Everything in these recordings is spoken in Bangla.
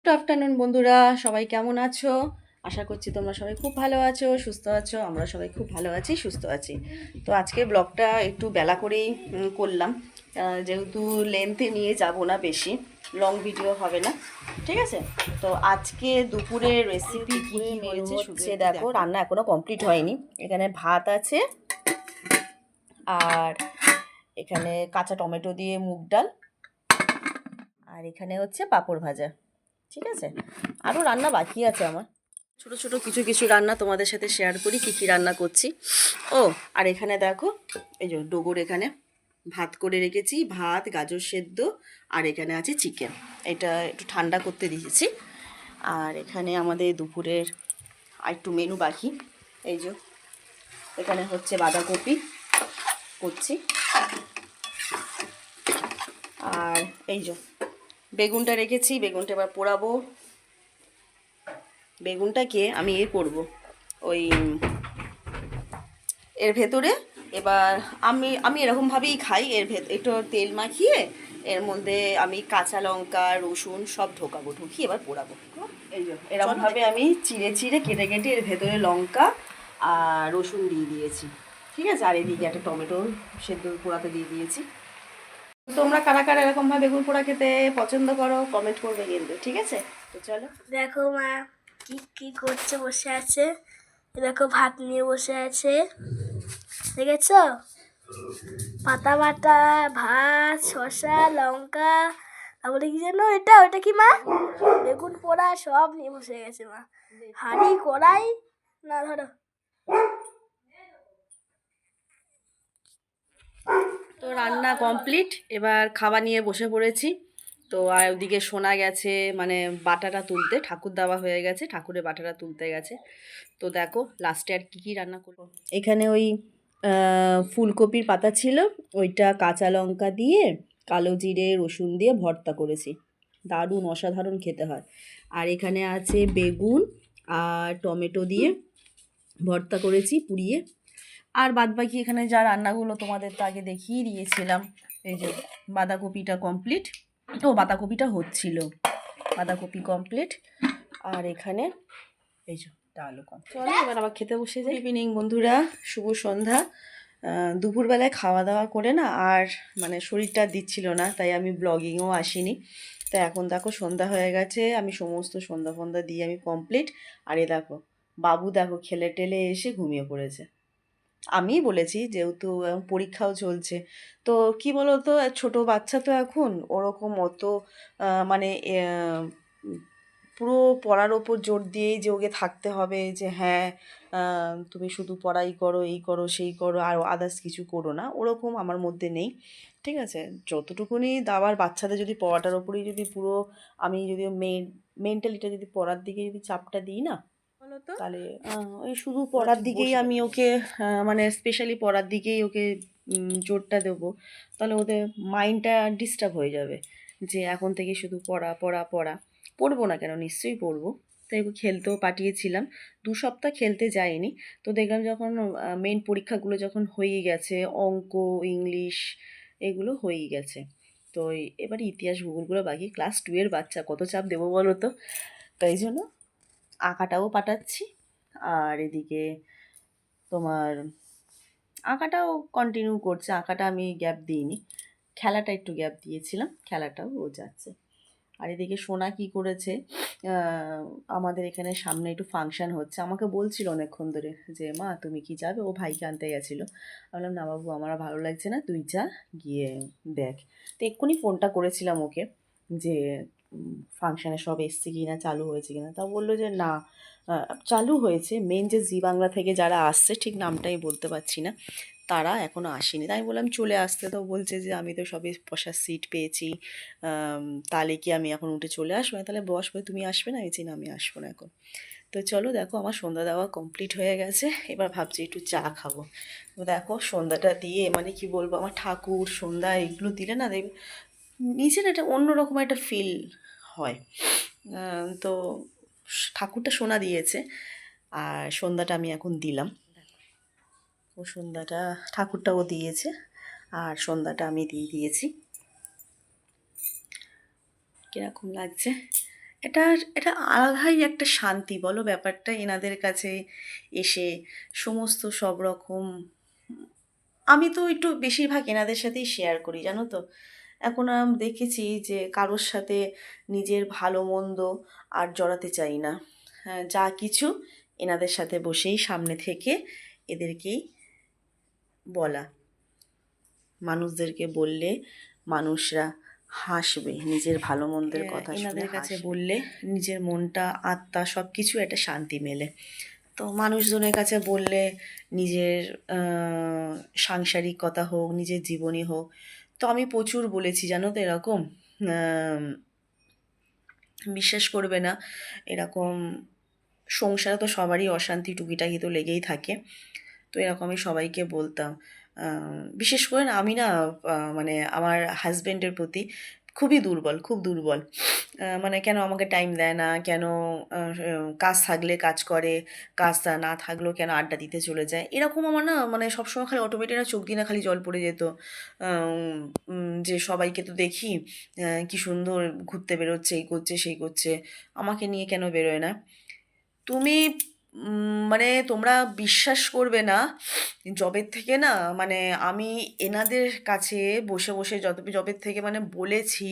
গুড আফটারনুন বন্ধুরা, সবাই কেমন আছো? আশা করছি তোমরা সবাই খুব ভালো আছো, সুস্থ আছো। আমরা সবাই খুব ভালো আছি, সুস্থ আছি। তো আজকে ব্লগটা একটু বেলা করেই করলাম, যেহেতু লেন্থে নিয়ে যাব না, বেশি লং ভিডিও হবে না, ঠিক আছে? তো আজকে দুপুরের রেসিপি কী কী হয়েছে দেখো। রান্না এখনও কমপ্লিট হয়নি। এখানে ভাত আছে, আর এখানে কাঁচা টমেটো দিয়ে মুগ ডাল, আর এখানে হচ্ছে পাঁপড় ভাজা, ঠিক আছে? আরও রান্না বাকি আছে আমার, ছোট ছোট কিছু কিছু রান্না তোমাদের সাথে শেয়ার করি কী কী রান্না করছি। ও, আর এখানে দেখো, এই যে ডোগর এখানে ভাত করে রেখেছি, ভাত, গাজর সেদ্ধ, আর এখানে আছে চিকেন। এটা একটু ঠান্ডা করতে দিয়েছি। আর এখানে আমাদের দুপুরের আর একটু মেনু বাকি। এই যে এখানে হচ্ছে বাঁধাকপি করছি, আর এই যে বেগুনটা রেখেছি, বেগুনটা এবার পোড়াবো। বেগুনটাকে আমি করব ওই এর ভেতরে, এবার আমি আমি এরকমভাবেই খাই। একটু তেল মাখিয়ে এর মধ্যে আমি কাঁচা লঙ্কা, রসুন সব ঢুকিয়ে এবার পোড়াবো। এই যে এরকমভাবে আমি চিড়ে চিড়ে কেটে কেটে এর ভেতরে লঙ্কা আর রসুন দিয়ে দিয়েছি, ঠিক আছে? আর এদিকে একটা টমেটো সেদ্ধ পোড়াতে দিয়ে দিয়েছি। তোমরা কারা কারা এরকমভাবে বেগুন পোড়া খেতে পছন্দ করো কমেন্ট করবে কিন্তু, ঠিক আছে? তো চলো। দেখো মা কি কি করছে, বসে আছে। দেখো ভাত নিয়ে বসে আছে, দেখেছো? পাতা বাটা ভাত, শসা, লঙ্কা, তারপরে কি যেন ওটা কি মা? বেগুন পোড়া সব নিয়ে বসে গেছে মা। হাঁড়ি কড়াই না, ধরো। তো রান্না কমপ্লিট, এবার খাবার নিয়ে বসে পড়েছি। তো আর ওদিকে শোনা গেছে মানে বাটাটা তুলতে, ঠাকুর দেওয়া হয়ে গেছে, ঠাকুরের বাটাটা তুলতে গেছে। তো দেখো লাস্টে আর কি কি রান্না করবো। এখানে ওই ফুলকপির পাতা ছিল, ওইটা কাঁচা লঙ্কা দিয়ে কালো জিরে রসুন দিয়ে ভর্তা করেছি, দারুণ অসাধারণ খেতে হয়। আর এখানে আছে বেগুন আর টমেটো দিয়ে ভর্তা করেছি পুড়িয়ে। আর বাদবাকি এখানে যা রান্নাগুলো তোমাদের তো আগে দেখিয়ে দিয়েছিলাম। এই যে বাঁধাকপিটা কমপ্লিট, বাঁধাকপিটা হচ্ছিল, বাঁধাকপি কমপ্লিট। আর এখানে এই যে ডালও কমপ্লিট। চলো এবার আবার খেতে বসে যাই। ইভিনিং বন্ধুরা, শুভ সন্ধ্যা। দুপুরবেলায় খাওয়া দাওয়া করে না আর মানে শরীরটা দিচ্ছিল না, তাই আমি ব্লগিংও আসিনি। তো এখন দেখো সন্ধ্যা হয়ে গেছে, আমি সমস্ত সন্ধ্যা ফন্ধ্যা দিয়ে আমি কমপ্লিট। আর এ দেখো বাবু দেখো খেলে টেলে এসে ঘুমিয়ে পড়েছে। আমিই বলেছি, যেহেতু পরীক্ষাও চলছে, তো কি বলতো, ছোট বাচ্চা তো এখন ওরকম অত মানে পুরো পড়ার ওপর জোর দিয়েই যে ওকে থাকতে হবে, যে হ্যাঁ তুমি শুধু পড়াই করো, এই করো সেই করো, আর আদার্স কিছু করো না, ওরকম আমার মধ্যে নেই, ঠিক আছে? যতটুকুনি দাবার বাচ্চাদের যদি পড়াটার ওপরেই যদি পুরো আমি যদি মেন্টালিটা যদি পড়ার দিকে যদি চাপটা দিই না, তাহলে ওই শুধু পড়ার দিকেই আমি ওকে মানে স্পেশালি পড়ার দিকেই ওকে জোরটা দেবো, তাহলে ওদের মাইন্ডটা ডিস্টার্ব হয়ে যাবে, যে এখন থেকে শুধু পড়া পড়া পড়া। পড়বো না কেন, নিশ্চয়ই পড়বো। তাই ওকে খেলতেও পাঠিয়েছিলাম, 2 সপ্তাহ খেলতে যায়নি। তো দেখলাম যখন মেন পরীক্ষাগুলো যখন হয়ে গেছে, অঙ্ক, ইংলিশ এগুলো হয়েই গেছে, তো এবারে ইতিহাস ভূগোলগুলো বাকি। ক্লাস 2 এর বাচ্চা, কত চাপ দেবো বলো তো? তাই জন্য আঁকাটাও পাঠাচ্ছি, আর এদিকে তোমার আঁকাটাও কন্টিনিউ করছে। আঁকাটা আমি গ্যাপ দিইনি, খেলাটা একটু গ্যাপ দিয়েছিলাম, খেলাটাও ও যাচ্ছে। আর এদিকে সোনা কি করেছে, আমাদের এখানে সামনে একটু ফাংশান হচ্ছে, আমাকে বলছিল অনেকক্ষণ ধরে যে মা তুমি কি যাবে, ও ভাইকে আনতে গেছিলো। আমি বললাম না বাবু, আমার আর ভালো লাগছে না, তুই যা, গিয়ে দেখ। তো এক্ষুনি ফোনটা করেছিলাম ওকে, যে ফাংশানে সব এসছে কি না, চালু হয়েছে কি না। তা বললো যে না, চালু হয়েছে, মেন যে জি বাংলা থেকে যারা আসছে, ঠিক নামটাই বলতে পারছি না, তারা এখনও আসেনি। তাই আমি বললাম চলে আসতে, তো বলছে যে আমি তো সবে বসার সিট পেয়েছি, তাহলে কি আমি এখন উঠে চলে আসবো? তাহলে বসবে, তুমি আসবে না? এই না, আমি আসবো না এখন। তো চলো দেখো, আমার সন্ধ্যা দেওয়া কমপ্লিট হয়ে গেছে, এবার ভাবছি একটু চা খাবো। তো দেখো সন্ধ্যাটা দিয়ে মানে কি বলবো, আমার ঠাকুর সন্ধ্যা এগুলো দিলে না দেখ নিজের একটা অন্যরকম একটা ফিল হয়। তো ঠাকুরটা সোনা দিয়েছে, আর সন্ধ্যাটা আমি এখন দিলাম। ও সন্ধ্যাটা ঠাকুরটাও দিয়েছে, আর সন্ধ্যাটা আমি দিয়ে দিয়েছি। কীরকম লাগছে? এটা এটা আলাদাই একটা শান্তি বলো ব্যাপারটা, এনাদের কাছে এসে সমস্ত সব রকম। আমি তো একটু বেশিরভাগ এনাদের সাথেই শেয়ার করি জানো তো। এখন আমি দেখেছি যে কারোর সাথে নিজের ভালো মন্দ আর জড়াতে চাই না। হ্যাঁ, যা কিছু এনাদের সাথে বসেই সামনে থেকে এদেরকেই বলা। মানুষদেরকে বললে মানুষরা হাসবে, নিজের ভালো মন্দের কথা শুনে এনাদের কাছে হাসবে। বললে নিজের মনটা আত্মা সব কিছু একটা শান্তি মেলে। তো মানুষজনের কাছে বললে নিজের সাংসারিক কথা হোক, নিজের জীবনী হোক। তো আমি প্রচুর বলেছি জানো তো এরকম। আম, বিশ্বাস করবে না, এরকম সংসারে তো সবারই অশান্তি টুকিটাকি তো লেগেই থাকে। তো এরকম আমি সবাইকে বলতাম। বিশেষ করে না আমি না মানে আমার হাজব্যান্ডের প্রতি খুবই দুর্বল, খুব দুর্বল। মানে কেন আমাকে টাইম দেয় না, কেন কাজ থাকলে কাজ করে, কাজ না থাকলেও কেন আড্ডা দিতে চলে যায়, এরকম আমার না মানে সবসময় খালি অটোমেটিক না চোখ দিয়ে না খালি জল পড়ে যেত। যে সবাইকে তো দেখি কি সুন্দর ঘুরতে বেরোচ্ছে, এই করছে সেই করছে, আমাকে নিয়ে কেন বেরোয় না। তুমি মানে তোমরা বিশ্বাস করবে না, জবের থেকে না মানে আমি এনাদের কাছে বসে বসে জবের থেকে মানে বলেছি,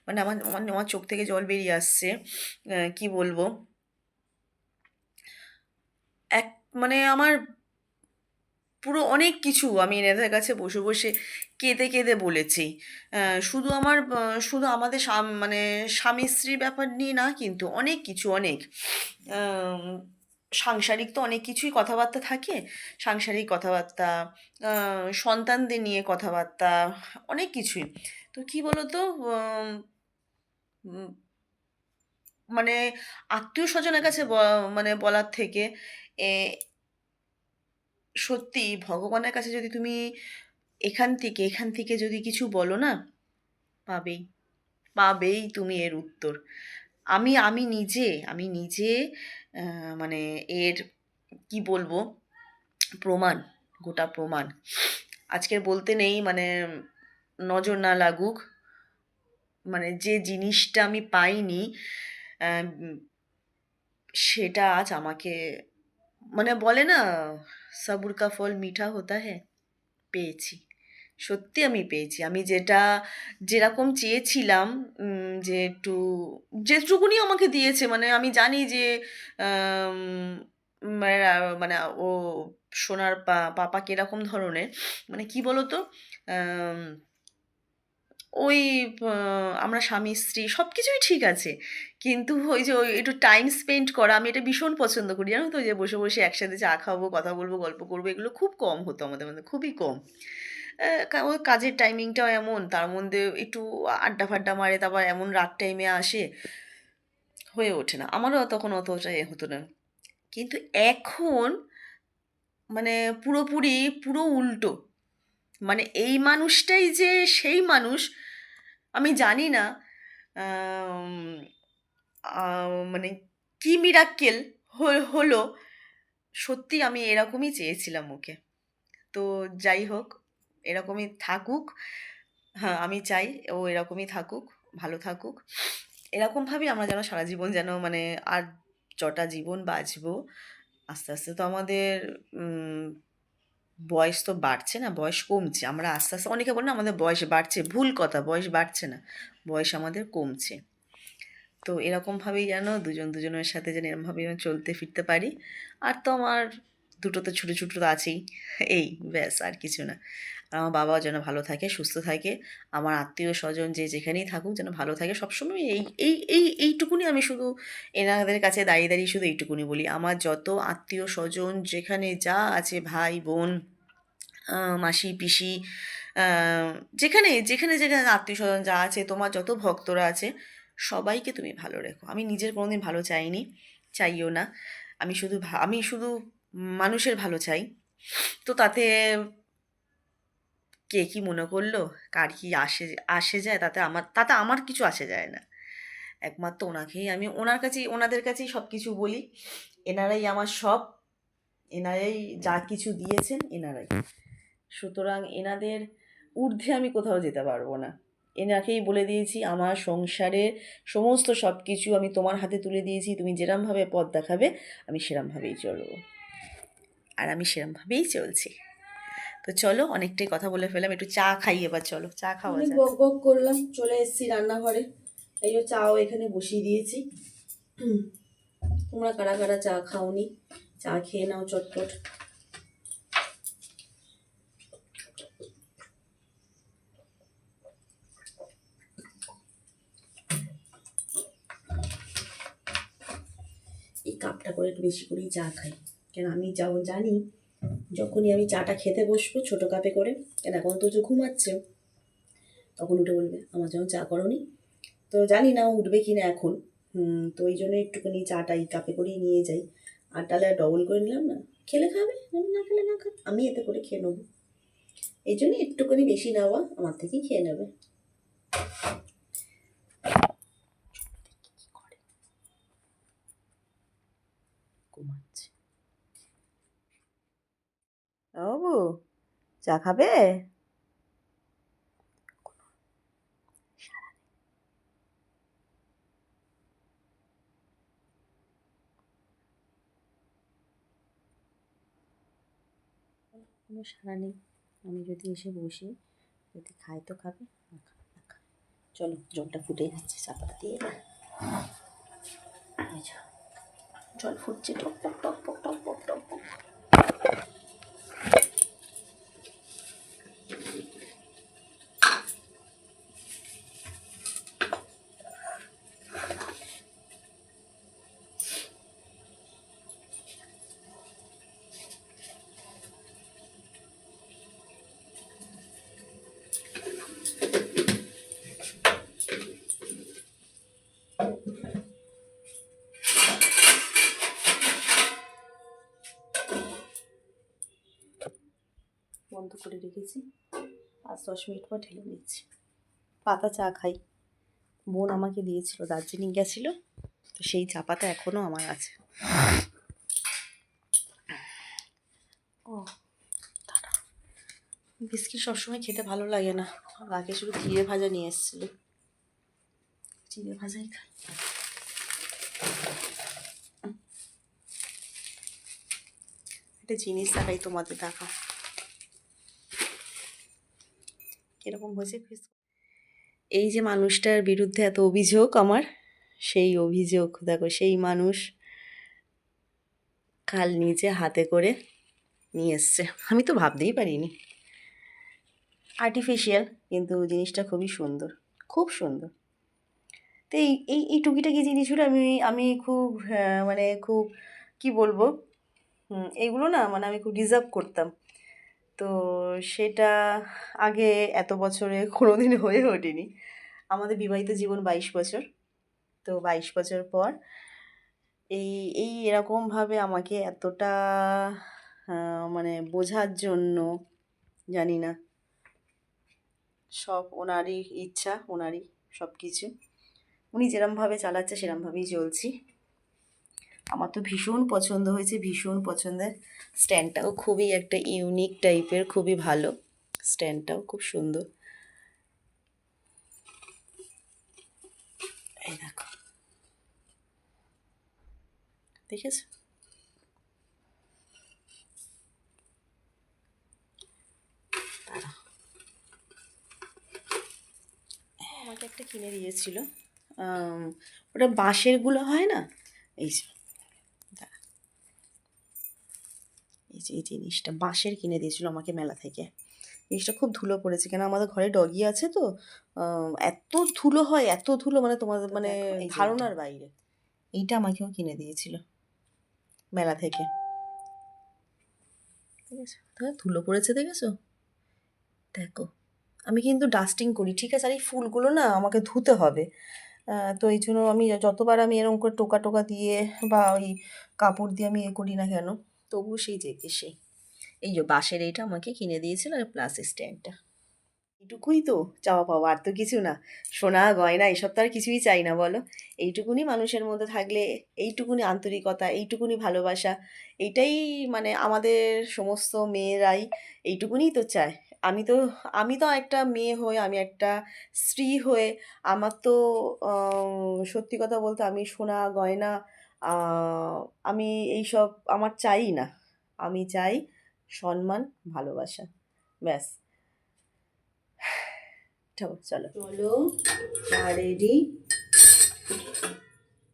মানে আমার আমার আমার চোখ থেকে জল বেরিয়ে আসছে। কি বলবো, এক মানে আমার পুরো অনেক কিছু আমি এনাদের কাছে বসে বসে কেঁদে কেঁদে বলেছি। শুধু আমার শুধু আমাদের মানে স্বামী স্ত্রীর ব্যাপার নিয়ে না, কিন্তু অনেক কিছু, অনেক আম, সাংসারিক তো অনেক কিছুই কথাবার্তা থাকে। সাংসারিক কথাবার্তা, সন্তানদের নিয়ে কথাবার্তা, অনেক কিছুই। তো কি বলতো, উম, মানে আত্মীয় স্বজনের কাছে মানে বলার থেকে এ সত্যি ভগবানের কাছে যদি তুমি এখান থেকে যদি কিছু বলো না, পাবেই, পাবেই তুমি এর উত্তর। আমি নিজে মানে এর কি বলবো, প্রমাণ, গোটা প্রমাণ। আজকের বলতে নেই মানে নজর না লাগুক, মানে যে জিনিসটা আমি পাইনি আহ, উম, সেটা আজ আমাকে মানে বলে না, সবুর কা ফল মিঠা হতা হ্যায়, পেয়েছি। সত্যি আমি পেয়েছি। আমি যেটা যেরকম চেয়েছিলাম, যে একটু যেটুকুনি আমাকে দিয়েছে, মানে আমি জানি যে আম, মানে মানে ও সোনার পাপা কিরকম ধরনের, মানে কি বলতো, আম, ওই আমরা স্বামী স্ত্রী সব কিছুই ঠিক আছে, কিন্তু ওই যে ওই একটু টাইম স্পেন্ড করা আমি এটা ভীষণ পছন্দ করি জানো তো, যে বসে বসে একসাথে চা খাবো, কথা বলবো, গল্প করবো, এগুলো খুব কম হতো আমাদের মধ্যে, খুবই কম। ওই কাজের টাইমিংটাও এমন, তার মধ্যে একটু আড্ডা ফাড্ডা মারে, তারপর এমন রাত টাইমে আসে, হয়ে ওঠে না আমারও তখন অতটা হতো না। কিন্তু এখন মানে পুরোপুরি পুরো উল্টো, মানে এই মানুষটাই যে সেই মানুষ আমি জানি না। আম, মানে কি মিরাক্কেল হলো, সত্যি আমি এরকমই চেয়েছিলাম ওকে। তো যাই হোক, এরকমই থাকুক। হ্যাঁ, আমি চাই ও এরকমই থাকুক, ভালো থাকুক। এরকমভাবেই আমরা যেন সারা জীবন যেন মানে আর যটা জীবন বাঁচবো, আস্তে আস্তে তো আমাদের উম, বয়স তো বাড়ছে না, বয়স কমছে। আমরা আস্তে আস্তে, অনেকে বলে না আমাদের বয়স বাড়ছে, ভুল কথা, বয়স বাড়ছে না, বয়স আমাদের কমছে। তো এরকমভাবেই যেন দুজন দুজনের সাথে যেন এরকমভাবেই যেন চলতে ফিরতে পারি। আর তো আমার দুটো তো ছোটো ছোটো তো আছেই, এই ব্যাস, আর কিছু না। আর আমার বাবাও যেন ভালো থাকে, সুস্থ থাকে, আমার আত্মীয় স্বজন যে যেখানেই থাকুক যেন ভালো থাকে সবসময়। এইটুকুনি আমি শুধু এনাদের কাছে দাঁড়িয়ে দাঁড়িয়ে শুধু এইটুকুনি বলি, আমার যত আত্মীয় স্বজন যেখানে যা আছে, ভাই বোন, মাসি পিসি, আহ, যেখানে যেখানে যেখানে আত্মীয় স্বজন যা আছে, তোমার যত ভক্তরা আছে, সবাইকে তুমি ভালো রেখো। আমি নিজের কোনোদিন ভালো চাইনি, চাইও না। আমি শুধু মানুষের ভালো চাই। তো তাতে কে কি মনে করলো, কার কি আসে আসে যায়, তাতে আমার কিছু আসে যায় না। একমাত্র ওনাকেই আমি ওনাদের কাছেই সব কিছু বলি। এনারাই আমার সব, এনারাই যা কিছু দিয়েছেন এনারাই। সুতরাং এনাদের ঊর্ধ্বে আমি কোথাও যেতে পারবো না। এনাকেই বলে দিয়েছি আমার সংসারের সমস্ত সব কিছু আমি তোমার হাতে তুলে দিয়েছি, তুমি যেরমভাবে পথ দেখাবে আমি সেরমভাবেই চলবো, আর আমি সেরমভাবেই চলছি। তো চলো, অনেকটাই কথা বলে ফেলাম, একটু চা খাই এবার, চলো চা খাওয়া যাক। বক বক করলাম, চলে এসেছি রান্নাঘরে, এই যে চাও এখানে বসিয়ে দিয়েছি। তোমরা কারা কারা চা খাওনি, চা খেয়ে নাও চটপট। এই কাপটা করে একটু বেশি করেই চা খাই, কেন আমি জানি যখনই আমি চাটা খেতে বসবো ছোটো কাপে করে, কেন এখন তো যে ঘুমাচ্ছে, তখন উঠে বলবে আমার যেমন চা করনি। তো জানি না উঠবে কি না এখন। তো ওই জন্য একটুখানি চাটা এই কাপে করেই নিয়ে যাই, আর তাহলে ডবল করে নিলাম না, খেলে খাবে, না খেলে না খাবে, আমি এতে করে খেয়ে নেবো। এই জন্য একটুখানি বেশি নেওয়া, আমার থেকেই খেয়ে নেবে। ঘুমাচ্ছে বাবু, চা খাবে? কোনো সাড়া নেই, আমি যদি এসে বসি, যদি খায় তো খাবে, না খাবে না খাবে। চলো, জলটা ফুটে যাচ্ছে, চাপাটা দিয়ে জল ফুটছে, টক টক টক টক টক টক টক টক। বন্ধ করে রেখেছি, 5-10 মিনিট পর ঢেলে নিচ্ছি। পাতা চা খাই, বোন আমাকে দিয়েছিল, দার্জিলিং গেছিলো, তো সেই চা পাতা এখনও আমার আছে। ও দাঁড়া, বিস্কিট সবসময় খেতে ভালো লাগে না, আগে শুধু চিড়ে ভাজা নিয়ে এসেছিলো, চিড়ে ভাজাই খাই। একটা জিনিস দেখাই তোমাদের, দেখা কিরকম হয়েছে। এই যে মানুষটার বিরুদ্ধে এত অভিযোগ আমার, সেই অভিযোগ দেখো, সেই মানুষ কাল নিজে হাতে করে নিয়ে এসছে, আমি তো ভাবতেই পারিনি। আর্টিফিশিয়াল, কিন্তু জিনিসটা খুবই সুন্দর, খুব সুন্দর। তো এই এই এই টুকিটাকি জিনিসগুলো আমি আমি খুব মানে খুব কি বলবো, এইগুলো না মানে আমি খুব ডিজার্ভ করতাম। তো সেটা আগে এত বছরে কোনোদিন হয়ে ওঠেনি। আমাদের বিবাহিত জীবন 22 বছর, তো 22 বছর পর এই এই এরকমভাবে আমাকে এতটা মানে বোঝার জন্য, জানি না, সব ওনারই ইচ্ছা, ওনারই সব কিছু, উনি যেরমভাবে চালাচ্ছে সেরমভাবেই চলছি। আমার তো ভীষণ পছন্দ হয়েছে, ভীষণ পছন্দের। স্ট্যান্ডটাও খুবই একটা ইউনিক টাইপের, খুবই ভালো, স্ট্যান্ডটাও খুব সুন্দর। এই দেখো, দেখেছো? আমাকে একটা কিনে দিয়েছিল, ওটা বাঁশেরগুলো হয় না, এই যে দাঁড়া, এই যে এই জিনিসটা বাঁশের কিনে দিয়েছিল আমাকে মেলা থেকে। জিনিসটা খুব ধুলো পড়েছে, কেন আমাদের ঘরে ডগি আছে তো, এত ধুলো হয়, এত ধুলো, মানে তোমাদের মানে ধারণার বাইরে। এইটা আমাকেও কিনে দিয়েছিল মেলা থেকে, ঠিক আছে? ধুলো পড়েছে দেখেছো, দেখো। আমি কিন্তু ডাস্টিং করি, ঠিক আছে, আর এই ফুলগুলো না আমাকে ধুতে হবে, তো এই জন্য আমি যতবার আমি এরকম করে টোকা টোকা দিয়ে বা ওই কাপড় দিয়ে আমি করি না কেন, তবুও সেই সেই এই যে বাঁশের এইটা আমাকে কিনে দিয়েছিল, আর প্লাস স্ট্যান্ডটা, এইটুকুই তো চাওয়া পাওয়া, আর তো কিছু না। সোনা গয়না এসব তো আর কিছুই চাই না, বলো। এইটুকুনি মানুষের মধ্যে থাকলে, এইটুকুনি আন্তরিকতা, এইটুকুনি ভালোবাসা, এইটাই মানে আমাদের সমস্ত মেয়েরাই এইটুকুনিই তো চায়। আমি তো একটা মেয়ে হয়ে, আমি একটা স্ত্রী হয়ে আমার তো সত্যি কথা বলতে আমি সোনা গয়না আমি এইসব আমার চাই না। আমি চাই সম্মান, ভালোবাসা, ব্যাস। চলো চলো চলো, চা রেডি।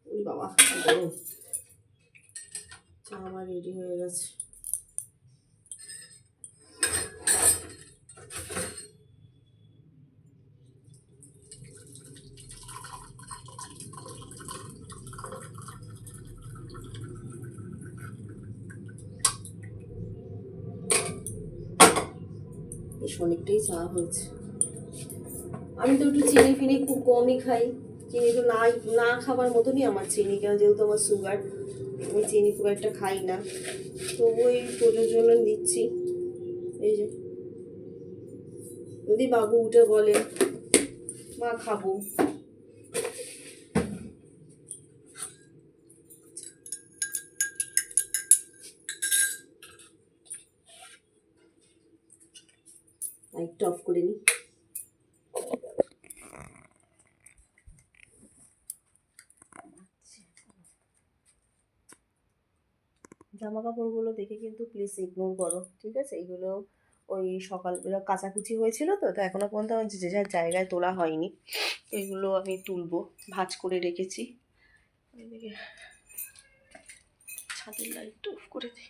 ওই বাবা, গরম। চা আমার রেডি হয়ে গেছে। বেশ অনেকটাই চা হয়েছে। আমি তো একটু চিনি ফিনি খুব কমই খাই। চিনি তো না না খাবার মতনই আমার চিনি, কেন যেহেতু আমার সুগার, আমি চিনি খুব একটা খাই না। তবু এই পুজোর জন্য দিচ্ছি। এই যে যদি বাবু উঠে বলে মা খাবো, লাইটটা অফ করে নি। জামা কাপড়গুলো দেখে কিন্তু প্লিজ ইগনোর করো, ঠিক আছে? এইগুলো ওই সকালবেলা কাচাকুচি হয়েছিল, তো তো এখনো পর্যন্ত আমার যে যার জায়গায় তোলা হয়নি। এগুলো আমি তুলবো, ভাঁজ করে রেখেছি। এদিকে ছাদের লাইটটা অফ করে দিই।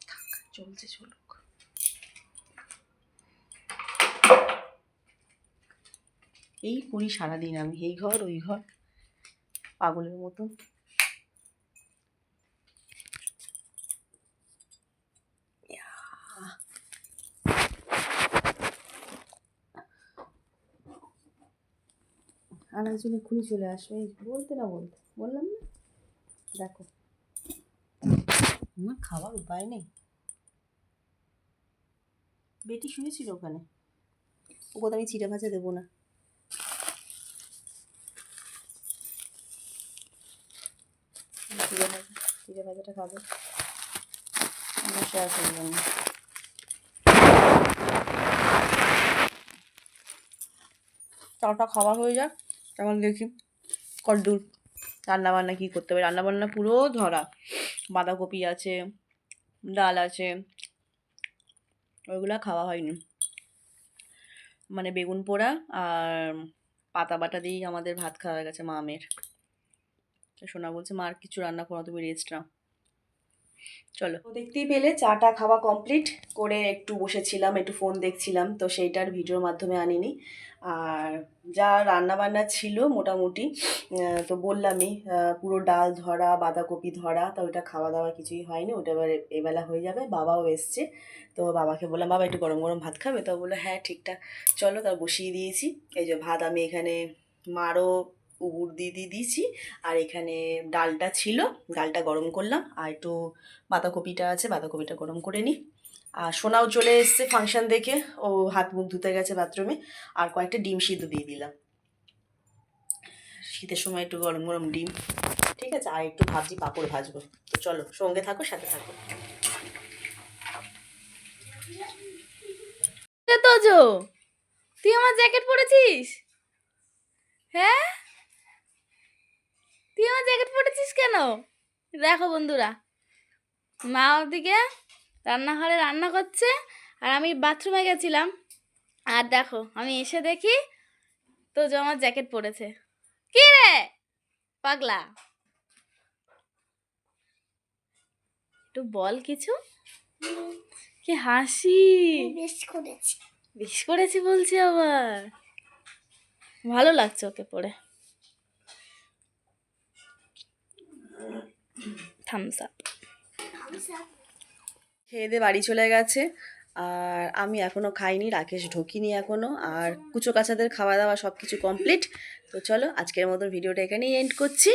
থাক, চলছে, চলুক। এই করি সারাদিন আমি, এই ঘর ওই ঘর, পাগলের মতন। আর একজন এক্ষুনি চলে আসবে, বলতে না বলতে বললাম না। দেখো, আমার খাওয়ার উপায় নেই। বেটি শুয়েছিল ওখানে, ওকে আমি চিড়ে ভাজা দেবো না। চিড়ে ভাজাটা খাবো, বসে আছে জন্য। চাটা খাওয়া হয়ে যাক, তখন দেখি কদ্দূর রান্নাবান্না কী করতে হবে। রান্নাবান্না পুরো ধরা, বাঁধাকপি আছে, ডাল আছে, ওইগুলো খাওয়া হয়নি। মানে বেগুন পোড়া আর পাতা বাটা দিয়েই আমাদের ভাত খাওয়া হয়ে গেছে মামের। সোনা বলছে মা আর কিছু রান্না করো, তুমি রেস্ট নাও। চলো, দেখতেই পেলে চাটা খাওয়া কমপ্লিট করে একটু বসেছিলাম, একটু ফোন দেখছিলাম, তো সেইটার ভিডিওর মাধ্যমে আনিনি। আর যা রান্না বান্না ছিল মোটামুটি, তো বললামই, পুরো ডাল ধরা, বাঁধাকপি ধরা, তো ওইটা খাওয়া দাওয়া কিছুই হয়নি। ওটা এবার এবেলা হয়ে যাবে। বাবাও এসছে, তো বাবাকে বললাম বাবা একটু গরম গরম ভাত খাবে, তো বললো হ্যাঁ ঠিকঠাক চলো, তা বসিয়ে দিয়েছি। এই যে ভাত আমি এখানে মারও উবুর দিয়ে দিয়েছি, আর এখানে ডালটা ছিল, ডালটা গরম করলাম, আর একটু বাঁধাকপিটা আছে, বাঁধাকপিটা গরম করে নিই। আর সোনাও চলে এসছে ফাংশন দেখে, ও হাত মুখ ধুতে গেছে বাথরুমে। আর কয়েকটা ডিম সিদ্ধ দিয়ে দিলাম, শীতের সময় একটু গরম গরম ডিম, ঠিক আছে? আর একটু ভাবছি পাঁপড় ভাজবো। তো চলো, সঙ্গে থাকো, সাথে থাকো। তোজো, তুই আমার জ্যাকেট পরেছিস? হ্যাঁ, তুই আমার জ্যাকেট পরেছিস কেন? দেখো বন্ধুরা, মা ওদিকে রান্নাঘরে রান্না করছে, আর আমি বাথরুমে গেছিলাম। আর দেখো, আমি এসে দেখি তোজো আমার জ্যাকেট পরেছে। কি রে পাগলা, একটু বল কিছু। কি হাসি, বেশ করেছি, বেশ করেছি বলছি আবার। ভালো লাগছে ওকে পরে। Thums Up. খেয়ে দিয়ে বাড়ি চলে গেছে, আর আমি এখনও খাইনি, রাকেশ ঢোকিনি এখনও। আর কুচো কাচাদের খাওয়া দাওয়া সব কিছু কমপ্লিট। তো চলো, আজকের মতন ভিডিওটা এখানেই এন্ড করছি।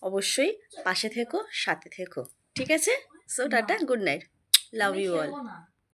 অবশ্যই পাশে থেকো, সাথে থেকো, ঠিক আছে? So tata, good night, love you all.